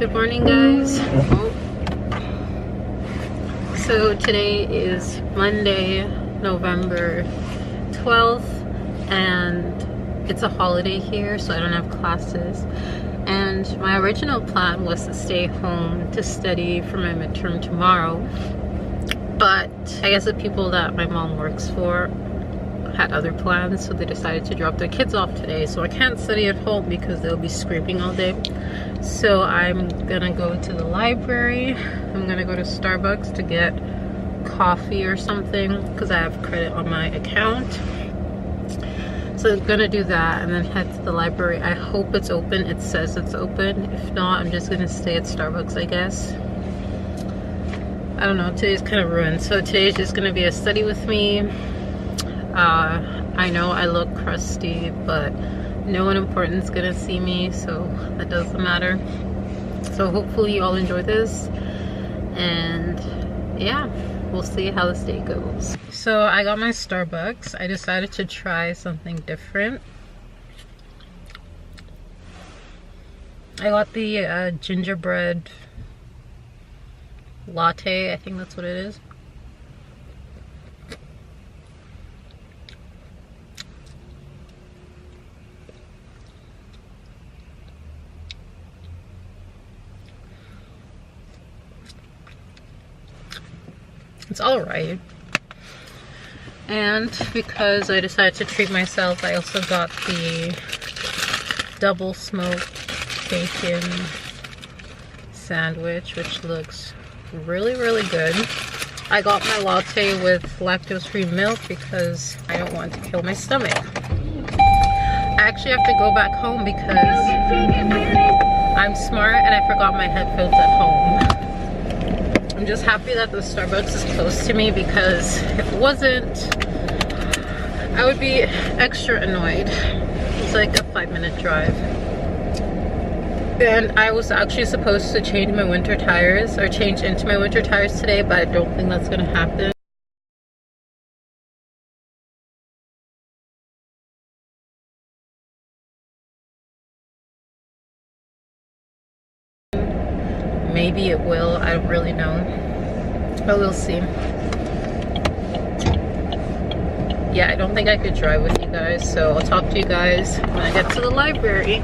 Good morning, guys. So today is Monday, November 12th, and it's a holiday here, so I don't have classes. And my original plan was to stay home to study for my midterm tomorrow, but I guess the people that my mom works for had other plans, so they decided to drop their kids off today. So I can't study at home because they'll be screaming all day. So I'm gonna go to the library. I'm gonna go to Starbucks to get coffee or something because I have credit on my account. So I'm gonna do that and then head to the library. I hope it's open. It says it's open. If not, I'm just gonna stay at Starbucks, I guess. I don't know, today's kind of ruined. So today's just gonna be a study with me. I know I look crusty, but no one important is gonna see me, so that doesn't matter. So hopefully you all enjoy this, and yeah, we'll see how this day goes. So I got my Starbucks. I decided to try something different. I got the gingerbread latte, I think that's what it is. It's all right. And because I decided to treat myself, I also got the double smoked bacon sandwich, which looks really good. I got my latte with lactose-free milk because I don't want to kill my stomach. I actually have to go back home because I'm smart and I forgot my headphones at home. I'm just happy that the Starbucks is close to me, because if it wasn't, I would be extra annoyed. It's like a 5-minute drive. And I was actually supposed to change my winter tires, or change into my winter tires today, but I don't think that's gonna happen. Maybe it will, I don't really know, but we'll see. Yeah, I don't think I could drive with you guys, so I'll talk to you guys when I get to the library.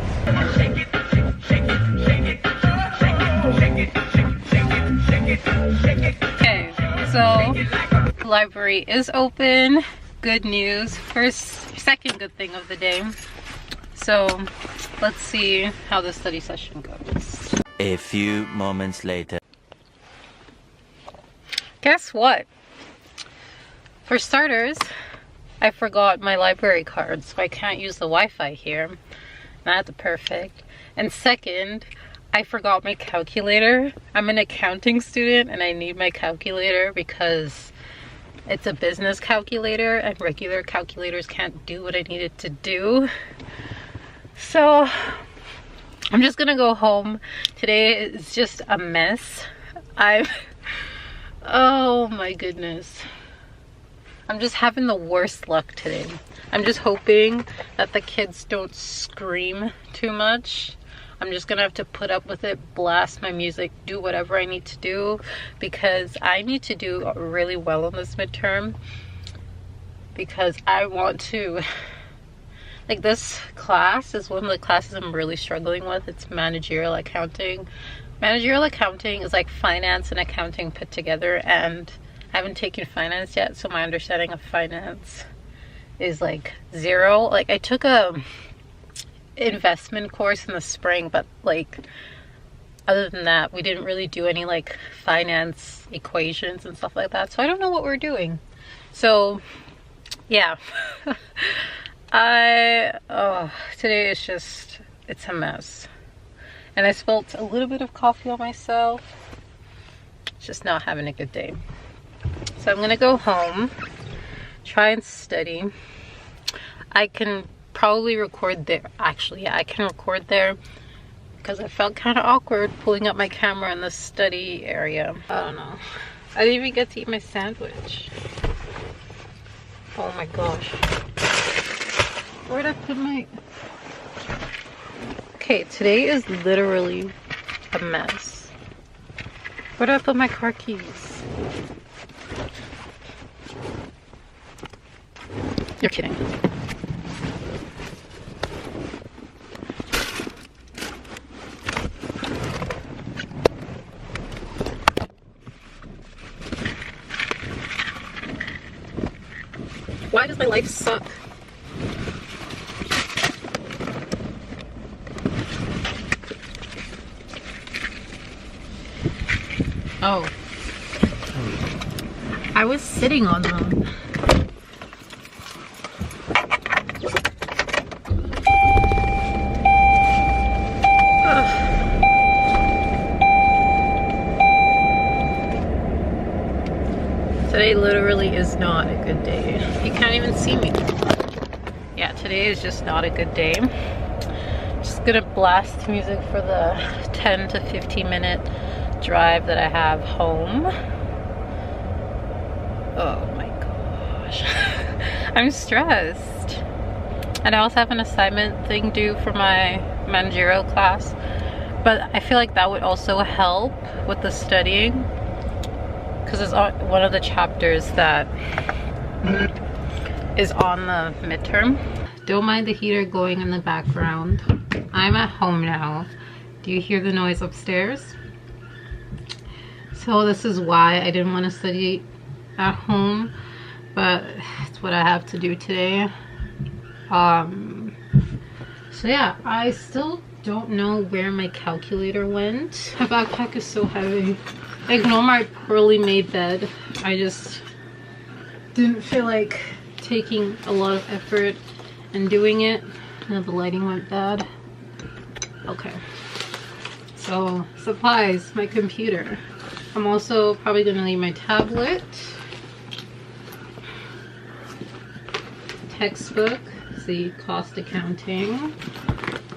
Okay, so the library is open. Good news. Second good thing of the day. So let's see how the study session goes. A few moments later. Guess what? For starters, I forgot my library card, so I can't use the Wi-Fi here. That's perfect. And second, I forgot my calculator. I'm an accounting student and I need my calculator because it's a business calculator and regular calculators can't do what I need it to do. So I'm just gonna go home. Today is just a mess. Oh my goodness. I'm just having the worst luck today. I'm just hoping that the kids don't scream too much. I'm just gonna have to put up with it, blast my music, do whatever I need to do, because I need to do really well on this midterm, because I want to. Like, this class is one of the classes I'm really struggling with. It's managerial accounting. Managerial accounting is like finance and accounting put together, and I haven't taken finance yet, so my understanding of finance is like zero. Like, I took a investment course in the spring, but like other than that, we didn't really do any like finance equations and stuff like that. So I don't know what we're doing. So yeah. Today is just, it's a mess. And I spilled a little bit of coffee on myself. Just not having a good day. So I'm gonna go home, try and study. I can probably record there. Actually, yeah, I can record there because I felt kind of awkward pulling up my camera in the study area. I don't know. I didn't even get to eat my sandwich. Oh my gosh. Where'd I put my... Okay, today is literally a mess. Where do I put my car keys? You're kidding. Why does my life suck? Oh. I was sitting on them. Today literally is not a good day. You can't even see me. Yeah, today is just not a good day. Just gonna blast music for the 10 to 15 minute drive that I have home. Oh my gosh. I'm stressed. And I also have an assignment thing due for my managerial class. But I feel like that would also help with the studying, because it's one of the chapters that is on the midterm. Don't mind the heater going in the background. I'm at home now. Do you hear the noise upstairs? So this is why I didn't want to study at home, but it's what I have to do today. So yeah, I still don't know where my calculator went. My backpack is so heavy. Ignore my poorly made bed. I just didn't feel like taking a lot of effort and doing it. Now the lighting went bad. Okay. So supplies, my computer. I'm also probably gonna need my tablet. Textbook, see, cost accounting.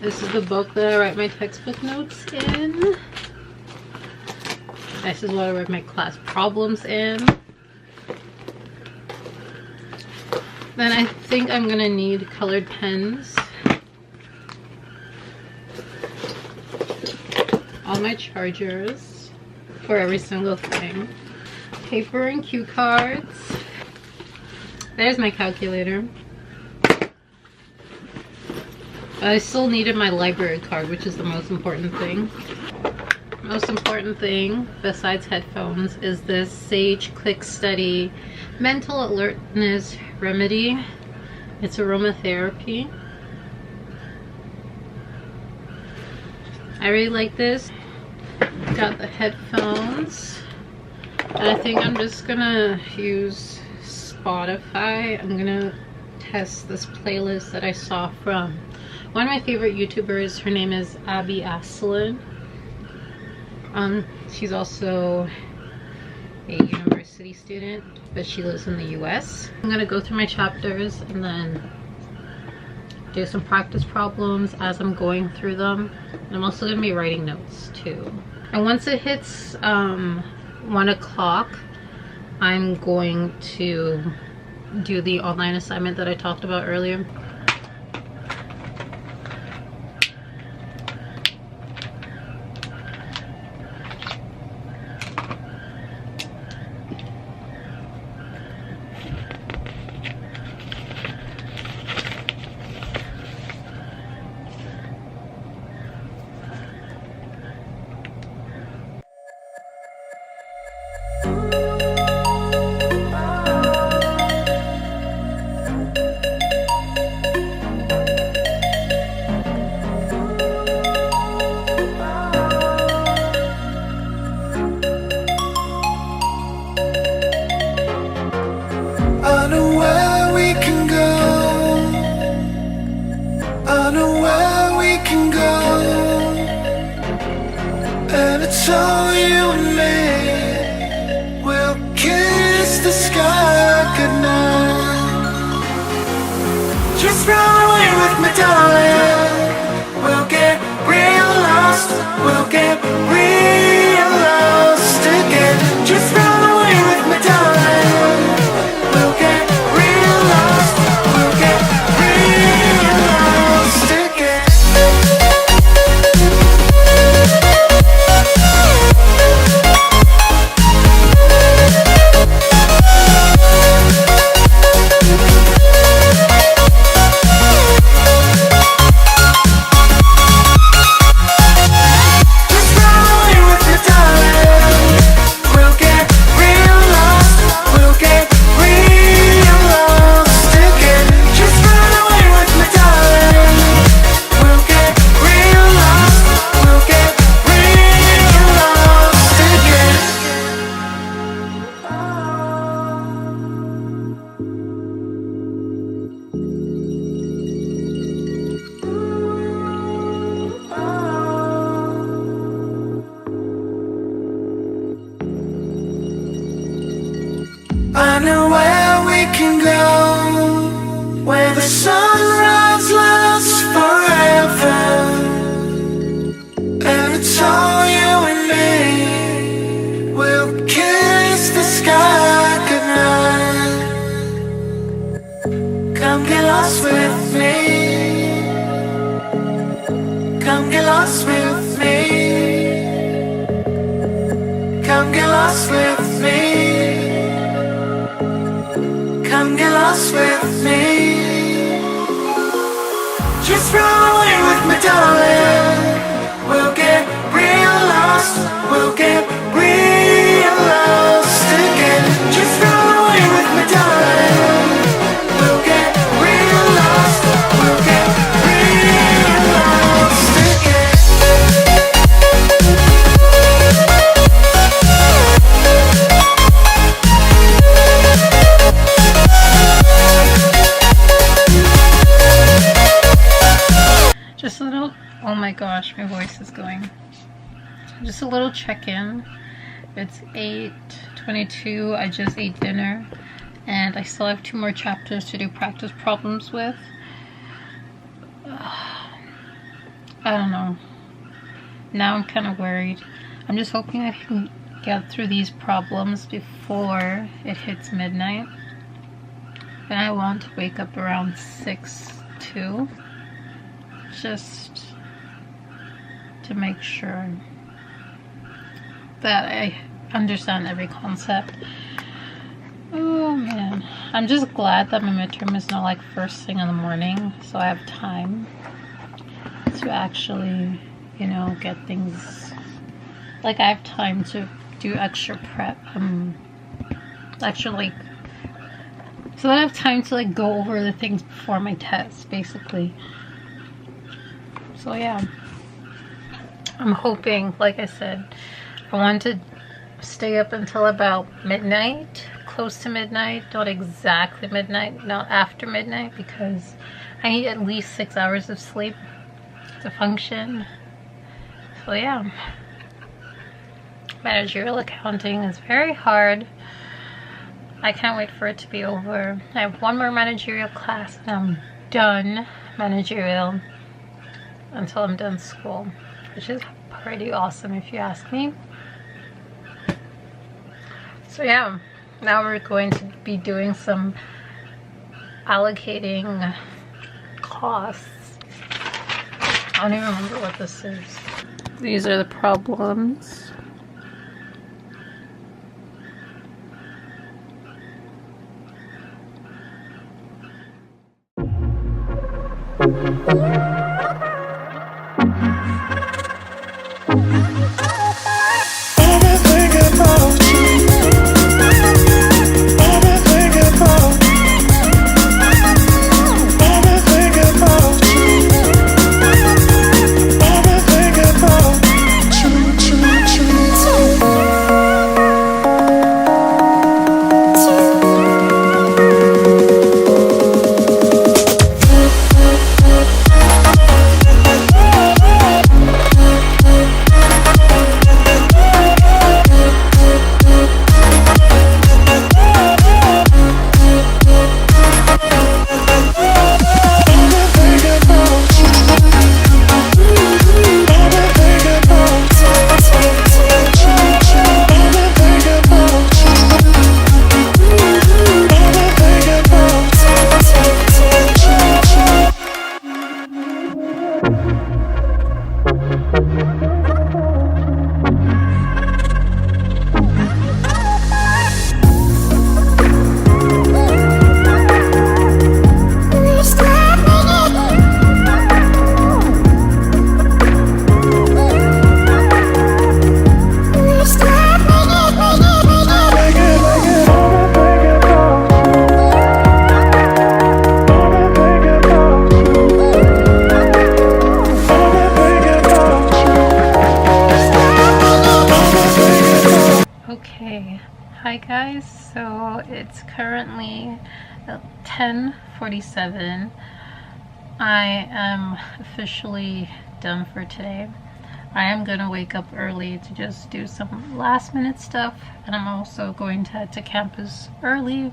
This is the book that I write my textbook notes in. This is what I write my class problems in. Then I think I'm gonna need colored pens. All my chargers for every single thing. Paper and cue cards. There's my calculator. I still needed my library card, which is the most important thing. Most important thing besides headphones is this Sage Quick Study Mental Alertness Remedy. It's aromatherapy. I really like this. Got the headphones. And I think I'm just gonna use Spotify. I'm gonna test this playlist that I saw from one of my favorite YouTubers. Her name is Adwoaabeauty. She's also a university student, but she lives in the US. I'm gonna go through my chapters and then do some practice problems as I'm going through them. And I'm also gonna be writing notes too. And once it hits 1 o'clock, I'm going to do the online assignment that I talked about earlier. So you and me will kiss the sky goodnight. Just run away with me, darling. We'll get real lost. We'll get real lost again. Just run away with me, darling. We'll get real lost. We'll get real lost again. Come get lost with me. Come get lost with me. Come get lost with me. Come get lost with me. Just run away with me, darling. We'll get real lost. We'll get real lost again. Just run away with me, darling. We'll get real lost. We'll get real lost again. Just a little, oh my gosh, my voice is going. Just a little check-in. It's 8:22. I just ate dinner and I still have 2 more chapters to do practice problems with. I don't know. Now I'm kind of worried. I'm just hoping I can get through these problems before it hits midnight. And I want to wake up around 6 too. Just to make sure that I understand every concept. Oh man, I'm just glad that my midterm is not like first thing in the morning, so I have time to actually, you know, get things, like I have time to do extra prep, actually, so that I have time to like go over the things before my test, basically. So yeah, I'm hoping, like I said, I want to stay up until about midnight, close to midnight, not exactly midnight, not after midnight, because I need at least 6 hours of sleep to function. So yeah, managerial accounting is very hard. I can't wait for it to be over. I have 1 more managerial class and I'm done managerial until I'm done school, which is pretty awesome if you ask me. So yeah, now we're going to be doing some allocating costs. I don't even remember what this is. These are the problems. Hi guys, so it's currently 10:47. I am officially done for today. I am gonna wake up early to just do some last minute stuff, and I'm also going to head to campus early.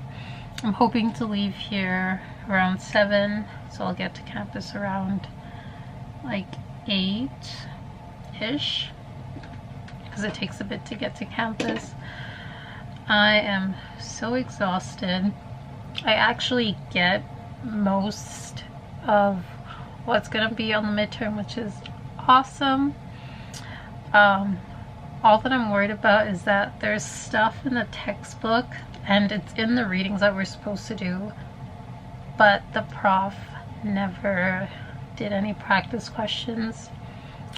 I'm hoping to leave here around 7, so I'll get to campus around like 8-ish, because it takes a bit to get to campus. I am so exhausted. I actually get most of what's gonna be on the midterm, which is awesome. All that I'm worried about is that there's stuff in the textbook and it's in the readings that we're supposed to do, but the prof never did any practice questions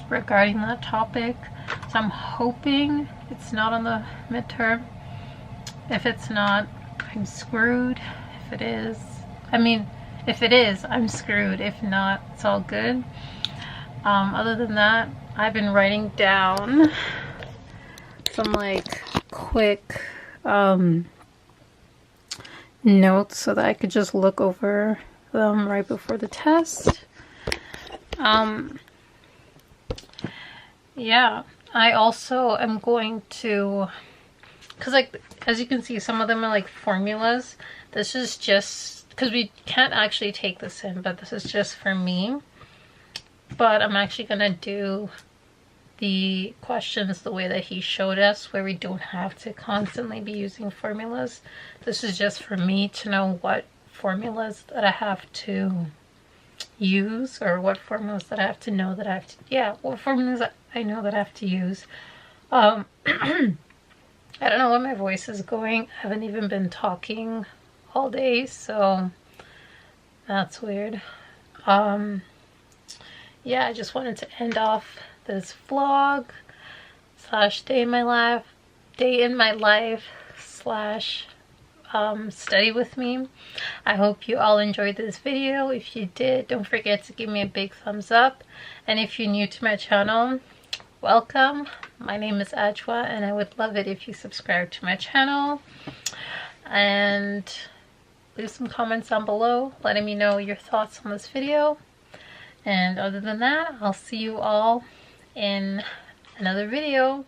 regarding that topic. So I'm hoping it's not on the midterm. If it's not, I'm screwed. If it is, if it is, I'm screwed. If not, it's all good. Other than that, I've been writing down some like quick notes so that I could just look over them right before the test. Yeah, I also am going to, because like as you can see, some of them are like formulas. This is just because we can't actually take this in, but this is just for me. But I'm actually gonna do the questions the way that he showed us, where we don't have to constantly be using formulas. This is just for me to know what formulas that I have to use, or what formulas that I have to know that I have to, yeah, what formulas that I know that I have to use. I don't know where my voice is going. I haven't even been talking all day, so that's weird. Yeah, I just wanted to end off this vlog / day in my life / study with me. I hope you all enjoyed this video. If you did, don't forget to give me a big thumbs up. And if you're new to my channel, welcome. My name is Adwoa, and I would love it if you subscribe to my channel and leave some comments down below letting me know your thoughts on this video. And other than that, I'll see you all in another video.